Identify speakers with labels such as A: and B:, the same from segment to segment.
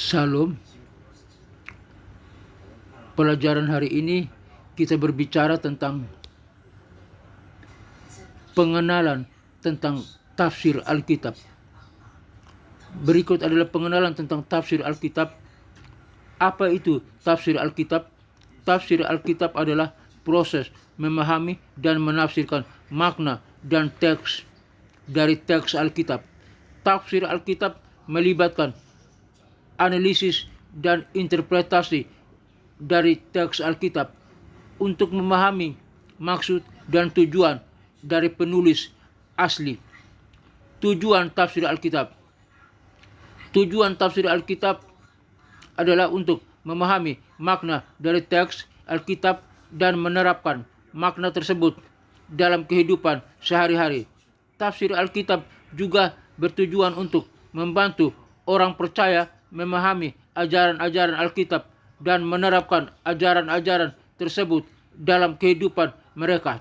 A: Salam. Pelajaran hari ini kita berbicara tentang pengenalan tentang tafsir Alkitab. Berikut adalah pengenalan tentang tafsir Alkitab. Apa itu tafsir Alkitab? Tafsir Alkitab adalah proses memahami dan menafsirkan makna dan teks dari teks Alkitab. Tafsir Alkitab melibatkan analisis dan interpretasi dari teks Alkitab untuk memahami maksud dan tujuan dari penulis asli. Tujuan tafsir Alkitab. Tujuan tafsir Alkitab adalah untuk memahami makna dari teks Alkitab dan menerapkan makna tersebut dalam kehidupan sehari-hari. Tafsir Alkitab juga bertujuan untuk membantu orang percaya memahami ajaran-ajaran Alkitab dan menerapkan ajaran-ajaran tersebut dalam kehidupan mereka.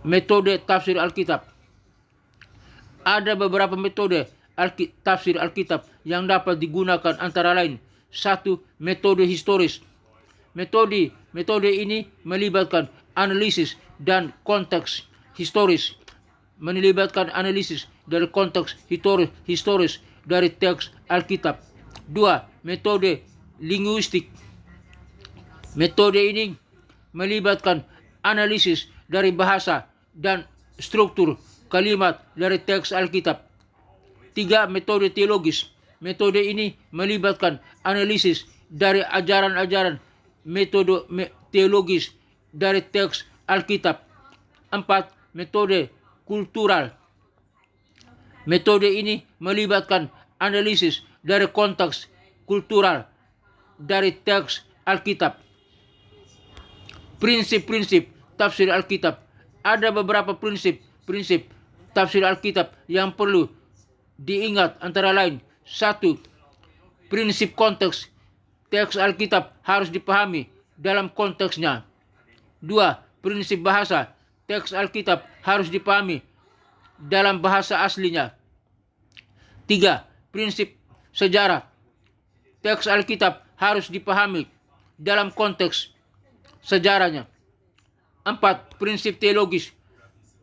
A: Metode tafsir Alkitab. Ada beberapa metode tafsir Alkitab yang dapat digunakan, antara lain: 1. Metode historis. Metode ini melibatkan analisis dan konteks historis. Melibatkan analisis dari konteks historis dari teks Alkitab. 2. Metode linguistik. Metode ini melibatkan analisis dari bahasa dan struktur kalimat dari teks Alkitab. 3. Metode teologis. Metode ini melibatkan analisis dari ajaran-ajaran metode teologis dari teks Alkitab. 4. Metode kultural. Metode ini melibatkan analisis dari konteks kultural dari teks Alkitab. Prinsip-prinsip tafsir Alkitab. Ada beberapa prinsip tafsir Alkitab yang perlu diingat, antara lain: 1. Prinsip konteks. Teks Alkitab harus dipahami dalam konteksnya. 2. Prinsip bahasa. Teks Alkitab harus dipahami dalam bahasa aslinya. 3. Prinsip sejarah. Teks Alkitab harus dipahami dalam konteks sejarahnya. 4. Prinsip teologis.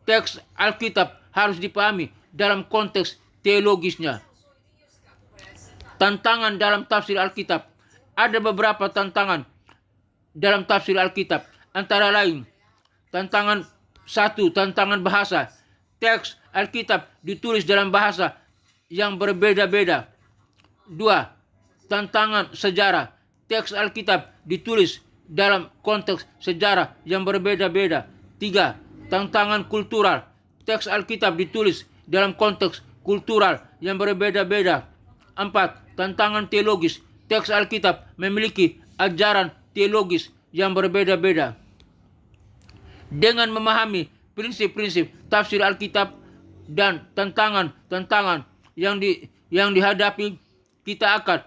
A: Teks Alkitab harus dipahami dalam konteks teologisnya. Tantangan dalam tafsir Alkitab. Ada beberapa tantangan dalam tafsir Alkitab, antara lain: tantangan 1. Tantangan bahasa. Teks Alkitab ditulis dalam bahasa yang berbeda-beda. 2. Tantangan sejarah. Teks Alkitab ditulis dalam konteks sejarah yang berbeda-beda. 3. Tantangan kultural. Teks Alkitab ditulis dalam konteks kultural yang berbeda-beda. 4. Tantangan teologis. Teks Alkitab memiliki ajaran teologis yang berbeda-beda. Dengan memahami prinsip-prinsip tafsir Alkitab dan tantangan-tantangan yang dihadapi, kita akan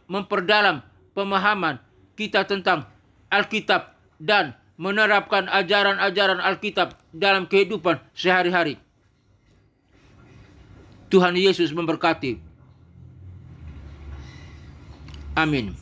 A: memperdalam pemahaman kita tentang Alkitab dan menerapkan ajaran-ajaran Alkitab dalam kehidupan sehari-hari. Tuhan Yesus memberkati. Amin.